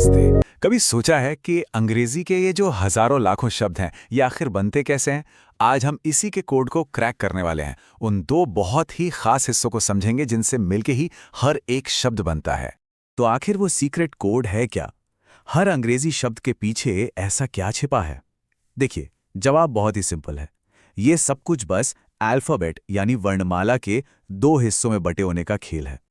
नमस्ते। कभी सोचा है कि अंग्रेजी के ये जो हजारों लाखों शब्द हैं ये आखिर बनते कैसे हैं? आज हम इसी के कोड को क्रैक करने वाले हैं। उन दो बहुत ही खास हिस्सों को समझेंगे जिनसे मिलके ही हर एक शब्द बनता है। तो आखिर वो सीक्रेट कोड है क्या? हर अंग्रेजी शब्द के पीछे ऐसा क्या छिपा है? देखिए, जवाब बहुत ही सिंपल है। ये सब कुछ बस अल्फाबेट यानी वर्णमाला के दो हिस्सों में बटे होने का खेल है।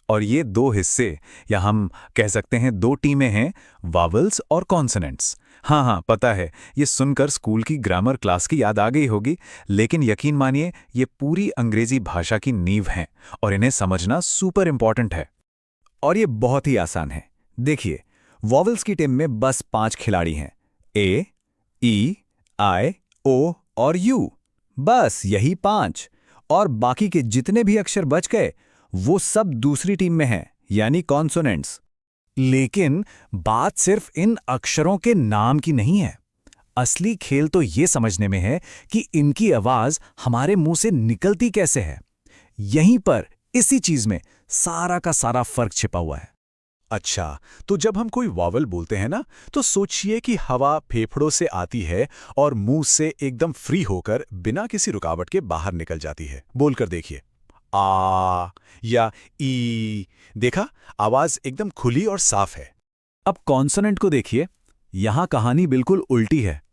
और ये दो हिस्से, या हम कह सकते हैं दो टीमें हैं, वावल्स और कॉन्सोनेंट्स। हाँ, पता है, ये सुनकर स्कूल की ग्रामर क्लास की याद आ गई होगी, लेकिन यकीन मानिए ये पूरी अंग्रेजी भाषा की नींव हैं और इन्हें समझना सुपर इंपॉर्टेंट है। और ये बहुत ही आसान है। देखिए, वॉवल्स की टीम में बस 5 खिलाड़ी हैं। ए, ई, आई, ओ और यू। बस यही 5। और बाकी के जितने भी अक्षर बच गए वो सब दूसरी टीम में हैं, यानी कॉन्सोनेंट्स। लेकिन बात सिर्फ इन अक्षरों के नाम की नहीं है। असली खेल तो ये समझने में है कि इनकी आवाज हमारे मुंह से निकलती कैसे है। यहीं पर, इसी चीज में सारा का सारा फर्क छिपा हुआ है। अच्छा, तो जब हम कोई वावल बोलते हैं ना, तो सोचिए कि हवा फेफड़ों से आती है और मुंह से एकदम फ्री होकर बिना किसी रुकावट के बाहर निकल जाती है। बोलकर देखिए, आ या ई। देखा, आवाज एकदम खुली और साफ है। अब कॉन्सोनेंट को देखिए, यहां कहानी बिल्कुल उल्टी है।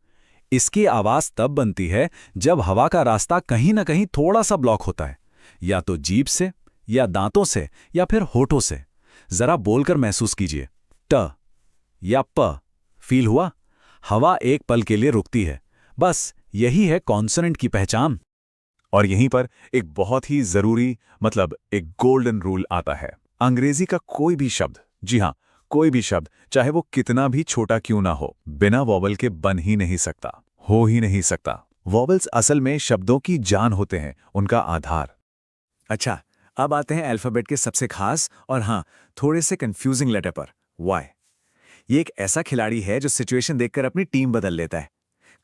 इसकी आवाज तब बनती है जब हवा का रास्ता कहीं ना कहीं थोड़ा सा ब्लॉक होता है, या तो जीभ से, या दांतों से, या फिर होठों से। जरा बोलकर महसूस कीजिए, ट या प। फील हुआ? हवा एक पल के लिए रुकती है। बस यही है कॉन्सोनेंट की पहचान। और यहीं पर एक बहुत ही जरूरी, मतलब एक गोल्डन रूल आता है। अंग्रेजी का कोई भी शब्द, जी हाँ, कोई भी शब्द, चाहे वो कितना भी छोटा क्यों ना हो, बिना वॉवल के बन ही नहीं सकता, हो ही नहीं सकता। वॉवल्स असल में शब्दों की जान होते हैं, उनका आधार। अच्छा, अब आते हैं अल्फाबेट के सबसे खास और हाँ, थोड़े से कंफ्यूजिंग लेटर पर, वाई। ये एक ऐसा खिलाड़ी है जो सिचुएशन देखकर अपनी टीम बदल लेता है।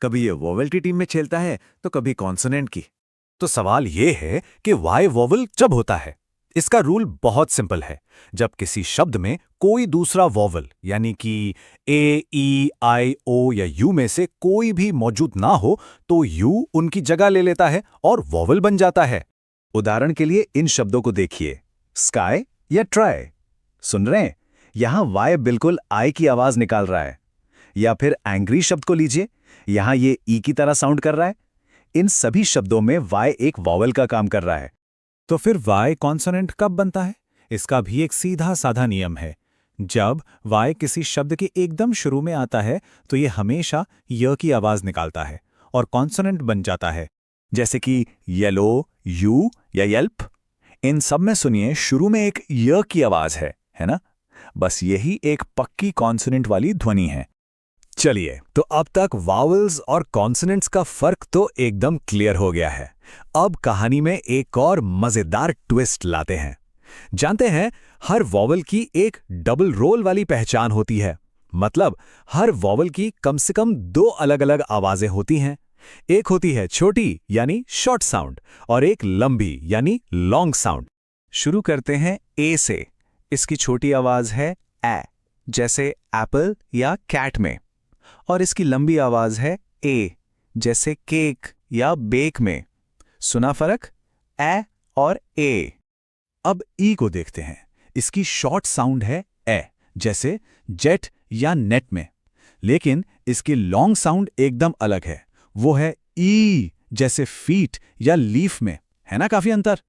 कभी ये वोवेल की टीम में खेलता है तो कभी कॉन्सोनेंट की। तो सवाल यह है कि वाई वॉवल जब होता है। इसका रूल बहुत सिंपल है। जब किसी शब्द में कोई दूसरा वॉवल यानी कि ए, ई, आई, ओ या यू में से कोई भी मौजूद ना हो, तो यू उनकी जगह ले लेता है और वॉवल बन जाता है। उदाहरण के लिए इन शब्दों को देखिए, स्काई या ट्राई। सुन रहे हैं? यहां वाई बिल्कुल आई की आवाज निकाल रहा है। या फिर एंग्री शब्द को लीजिए, यहां ये ई की तरह साउंड कर रहा है। इन सभी शब्दों में वाई एक वॉवल का काम कर रहा है। तो फिर वाई कॉन्सोनेंट कब बनता है? इसका भी एक सीधा साधा नियम है। जब वाई किसी शब्द के एकदम शुरू में आता है तो ये हमेशा य की आवाज निकालता है और कॉन्सोनेंट बन जाता है। जैसे कि येलो, यू या येल्प। इन सब में सुनिए, शुरू में एक य की आवाज है ना? बस यही एक पक्की कॉन्सोनेंट वाली ध्वनि है। चलिए, तो अब तक वावल्स और कॉन्सोनेंट्स का फर्क तो एकदम क्लियर हो गया है। अब कहानी में एक और मजेदार ट्विस्ट लाते हैं। जानते हैं, हर वॉवल की एक डबल रोल वाली पहचान होती है। मतलब हर वॉवल की कम से कम 2 अलग-अलग आवाजें होती हैं। एक होती है छोटी यानी शॉर्ट साउंड और एक लंबी यानी लॉन्ग साउंड। शुरू करते हैं ए से। इसकी छोटी आवाज है ए, जैसे एप्पल या कैट में। और इसकी लंबी आवाज है ए, जैसे केक या बेक में। सुना फर्क? ए और ए। अब ई को देखते हैं। इसकी शॉर्ट साउंड है ए, जैसे जेट या नेट में। लेकिन इसकी लॉन्ग साउंड एकदम अलग है। वो है ई, जैसे फीट या लीफ में। है ना काफी अंतर?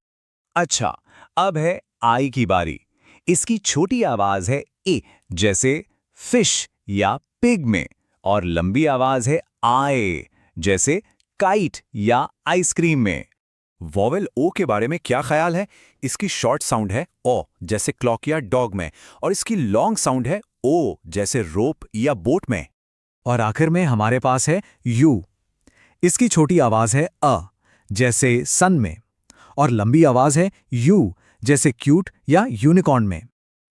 अच्छा, अब है आई की बारी। इसकी छोटी आवाज है ए, जैसे फिश या पिग में। और लंबी आवाज है आए, जैसे काइट या आइसक्रीम में। वॉवेल ओ के बारे में क्या ख्याल है? इसकी शॉर्ट साउंड है ओ, जैसे क्लॉक या डॉग में। और इसकी लॉन्ग साउंड है ओ, जैसे रोप या बोट में। और आखिर में हमारे पास है यू। इसकी छोटी आवाज है अ, जैसे सन में। और लंबी आवाज है यू, जैसे क्यूट या यूनिकॉर्न में।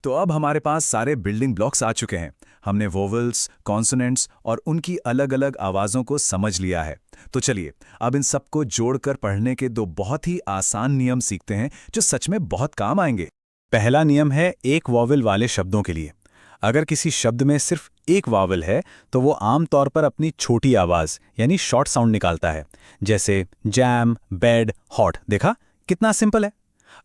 तो अब हमारे पास सारे बिल्डिंग ब्लॉक्स आ चुके हैं। हमने वोवेल्स, कॉन्सोनेंट्स और उनकी अलग-अलग आवाज़ों को समझ लिया है। तो चलिए, अब इन सबको जोड़कर पढ़ने के 2 बहुत ही आसान नियम सीखते हैं जो सच में बहुत काम आएंगे। पहला नियम है एक वोवेल वाले शब्दों के लिए। अगर किसी शब्द में सिर्फ एक वावल है तो वो आमतौर पर अपनी छोटी आवाज़ यानी शॉर्ट साउंड निकालता है, जैसे जैम, बेड, हॉट। देखा कितना सिंपल है।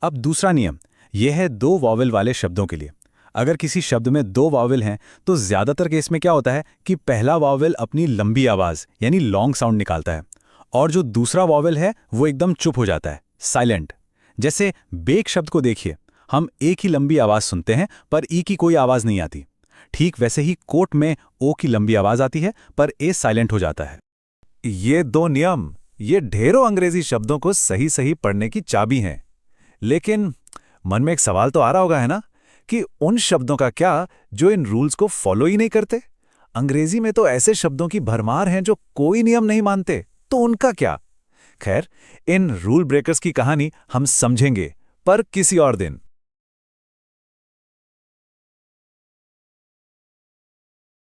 अब दूसरा नियम यह है दो वावल वाले शब्दों के लिए। अगर किसी शब्द में दो वावल हैं तो ज़्यादातर केस में क्या होता है कि पहला वावल अपनी लंबी आवाज़ यानी लॉन्ग साउंड निकालता है और जो दूसरा वावल है वो एकदम चुप हो जाता है, साइलेंट। जैसे बेक शब्द को देखिए, हम एक ही लंबी आवाज़ सुनते हैं पर ई की कोई आवाज़ नहीं आती। ठीक वैसे ही कोट में ओ की लंबी आवाज़ आती है पर ए साइलेंट हो जाता है। ये दो नियम, ये ढेरों अंग्रेजी शब्दों को सही सही पढ़ने की चाबी हैं। लेकिन मन में एक सवाल तो आ रहा होगा, है ना, कि उन शब्दों का क्या जो इन रूल्स को फॉलो ही नहीं करते? अंग्रेजी में तो ऐसे शब्दों की भरमार हैं जो कोई नियम नहीं मानते, तो उनका क्या? खैर, इन रूल ब्रेकर्स की कहानी हम समझेंगे, पर किसी और दिन।